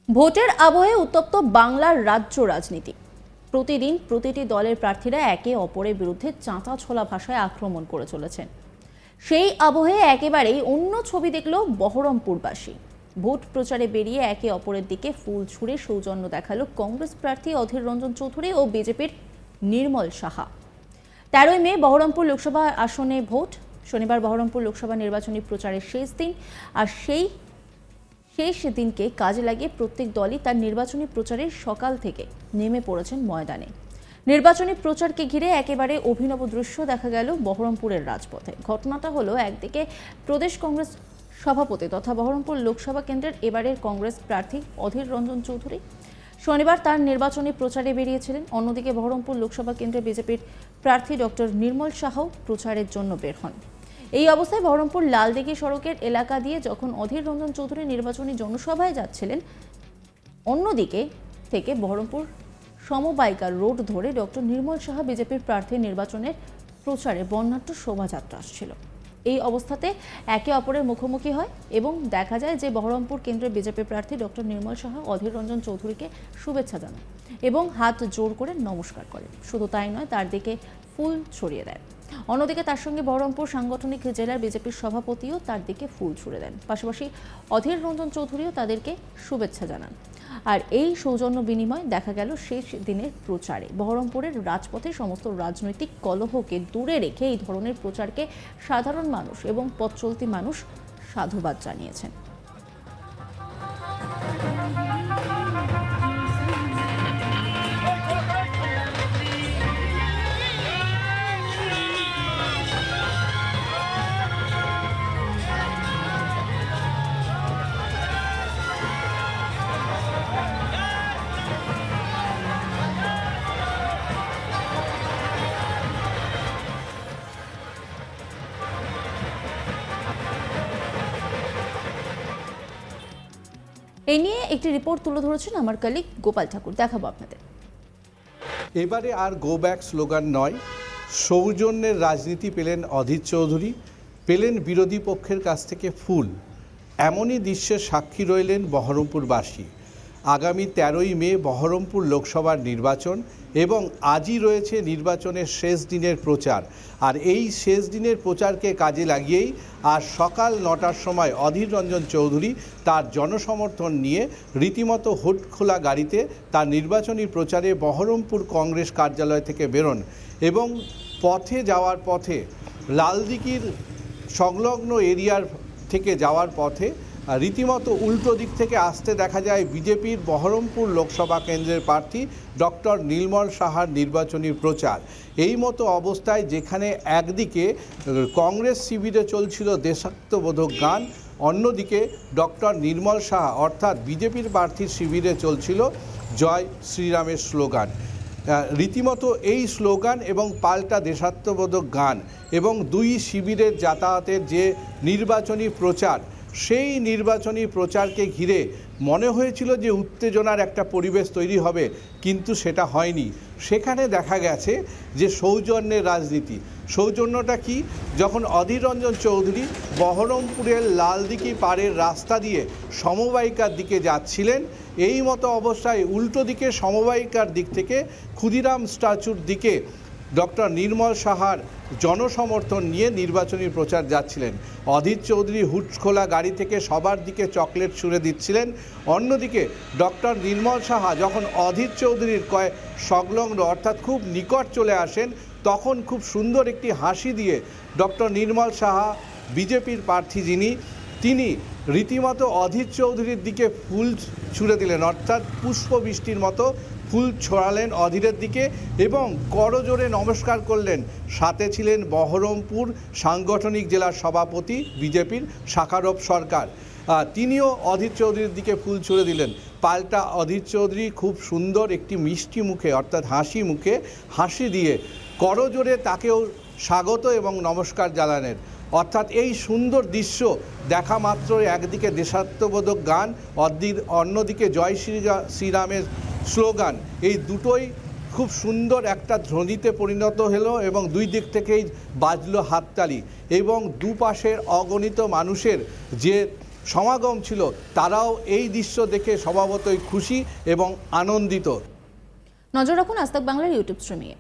ভোটের আবহে উত্তপ্ত বাংলার রাজ্য রাজনীতি। প্রতিদিন প্রতিটি দলের প্রার্থীরা একে অপরের বিরুদ্ধে চাঁচা ছোলা ভাষায় আক্রমণ করে চলেছেন। সেই আবহে একেবারেই অন্য ছবি দেখল বহরমপুরবাসী। ভোট প্রচারে বেরিয়ে একে অপরের দিকে ফুল ছুঁড়ে সৌজন্য দেখালো কংগ্রেস প্রার্থী অধীর রঞ্জন চৌধুরী ও বিজেপির নির্মল সাহা। 13ই মে বহরমপুর লোকসভা আসনে ভোট। শনিবার বহরমপুর লোকসভা নির্বাচনী প্রচারের শেষ দিন, আর শেষ দিনকে কাজে লাগিয়ে প্রত্যেক দলই তার নির্বাচনী প্রচারের সকাল থেকে নেমে পড়েছেন ময়দানে। নির্বাচনী প্রচারকে ঘিরে একেবারে অভিনব দৃশ্য দেখা গেল বহরমপুরের রাজপথে। ঘটনাটা হলো, একদিকে প্রদেশ কংগ্রেস সভাপতি তথা বহরমপুর লোকসভা কেন্দ্রের এবারের কংগ্রেস প্রার্থী অধীর রঞ্জন চৌধুরী শনিবার তার নির্বাচনী প্রচারে বেরিয়েছিলেন। অন্যদিকে বহরমপুর লোকসভা কেন্দ্রে বিজেপির প্রার্থী ডক্টর নির্মল সাহাও প্রচারের জন্য বের হন। এই অবস্থায় বহরমপুর লালদিঘি সড়কের এলাকা দিয়ে যখন অধীর রঞ্জন চৌধুরী নির্বাচনী জনসভায় যাচ্ছিলেন, অন্যদিকে থেকে বহরমপুর সমবায়িকা রোড ধরে ডক্টর নির্মল সাহা বিজেপির প্রার্থীর নির্বাচনের প্রচারে বর্ণাঢ্য শোভাযাত্রা আসছিল। এই অবস্থাতে একে অপরের মুখোমুখি হয় এবং দেখা যায় যে বহরমপুর কেন্দ্রের বিজেপি প্রার্থী ডক্টর নির্মল সাহা অধীর রঞ্জন চৌধুরীকে শুভেচ্ছা জানান এবং হাত জোর করে নমস্কার করেন। শুধু তাই নয়, তার দিকে ফুল ছড়িয়ে দেয়। অন্যদিকে তার সঙ্গে বহরমপুর সাংগঠনিক জেলার বিজেপির সভাপতিও তার দিকে ফুল ছুঁড়ে দেন। পাশাপাশি অধীর রঞ্জন চৌধুরীও তাদেরকে শুভেচ্ছা জানান। আর এই সৌজন্য বিনিময় দেখা গেল শেষ দিনের প্রচারে। বহরমপুরের রাজপথে সমস্ত রাজনৈতিক কলহকে দূরে রেখে এই ধরনের প্রচারকে সাধারণ মানুষ এবং পথ চলতি মানুষ সাধুবাদ জানিয়েছেন। এই নিয়ে একটি রিপোর্ট তুলে ধরেছেন আমার কলিগ গোপাল ঠাকুর, দেখাবো আপনাদের। এবারে আর গো ব্যাক স্লোগান নয়, সৌজন্যের রাজনীতি পেলেন অধীর চৌধুরী, পেলেন বিরোধী পক্ষের কাছ থেকে ফুল। এমনই দৃশ্যের সাক্ষী রইলেন বহরমপুরবাসী। আগামী 13ই মে বহরমপুর লোকসভার নির্বাচন এবং আজই রয়েছে নির্বাচনের শেষ দিনের প্রচার। আর এই শেষ দিনের প্রচারকে কাজে লাগিয়েই আজ সকাল 9টার সময় অধীর রঞ্জন চৌধুরী তার জনসমর্থন নিয়ে রীতিমতো হুড খোলা গাড়িতে তার নির্বাচনী প্রচারে বহরমপুর কংগ্রেস কার্যালয় থেকে বেরোন এবং পথে যাওয়ার পথে লালদিঘির সংলগ্ন এরিয়ার থেকে যাওয়ার পথে রীতিমতো উল্টো দিক থেকে আসতে দেখা যায় বিজেপির বহরমপুর লোকসভা কেন্দ্রের প্রার্থী ডক্টর নির্মল সাহার নির্বাচনী প্রচার। এই মতো অবস্থায় যেখানে একদিকে কংগ্রেস শিবিরে চলছিল দেশাত্মবোধক গান, অন্যদিকে ডক্টর নির্মল সাহা অর্থাৎ বিজেপির প্রার্থীর শিবিরে চলছিল জয় শ্রীরামের স্লোগান। রীতিমতো এই স্লোগান এবং পাল্টা দেশাত্মবোধক গান এবং দুই শিবিরের যাতায়াতের যে নির্বাচনী প্রচার, সেই নির্বাচনী প্রচারকে ঘিরে মনে হয়েছিল যে উত্তেজনার একটা পরিবেশ তৈরি হবে, কিন্তু সেটা হয়নি। সেখানে দেখা গেছে যে সৌজন্যের রাজনীতি। সৌজন্যটা কি? যখন অধীর রঞ্জন চৌধুরী বহরমপুরের লালদিঘি পাড়ের রাস্তা দিয়ে সমবায়িকার দিকে যাচ্ছিলেন, এই মতো অবস্থায় উল্টো দিকে সমবায়িকার দিক থেকে ক্ষুদিরাম স্ট্যাচুর দিকে ডক্টর নির্মল সাহার জনসমর্থন নিয়ে নির্বাচনী প্রচার যাচ্ছিলেন। অধীর চৌধুরী হুড খোলা গাড়ি থেকে সবার দিকে চকলেট ছুঁড়ে দিচ্ছিলেন। অন্যদিকে ডক্টর নির্মল সাহা যখন অধীর চৌধুরীর সংলগ্ন অর্থাৎ খুব নিকট চলে আসেন, তখন খুব সুন্দর একটি হাসি দিয়ে ডক্টর নির্মল সাহা বিজেপির প্রার্থী তিনি রীতিমতো অধীর চৌধুরীর দিকে ফুল ছুঁড়ে দিলেন, অর্থাৎ পুষ্পবৃষ্টির মতো ফুল ছড়ালেন অধীরের দিকে এবং করজোড়ে নমস্কার করলেন। সাথে ছিলেন বহরমপুর সাংগঠনিক জেলার সভাপতি বিজেপির শাখারব সরকার, তিনিও অধীর চৌধুরীর দিকে ফুল ছুঁড়ে দিলেন। পাল্টা অধীর চৌধুরী খুব সুন্দর একটি মিষ্টি মুখে অর্থাৎ হাসি মুখে হাসি দিয়ে করজোড়ে তাকেও স্বাগত এবং নমস্কার জানালেন। অর্থাৎ এই সুন্দর দৃশ্য দেখা মাত্রই একদিকে দেশাত্মবোধক গান, অন্যদিকে জয় শ্রীরামের স্লোগান, এই দুটোই খুব সুন্দর একটা ধ্বনিতে পরিণত হলো এবং দুই দিক থেকেই বাজলো হাততালি এবং দুপাশের অগণিত মানুষের যে সমাগম ছিল, তারাও এই দৃশ্য দেখে স্বভাবতই খুশি এবং আনন্দিত। নজর রাখুন আজ তাক বাংলার ইউটিউব স্ট্রিমিংয়ে।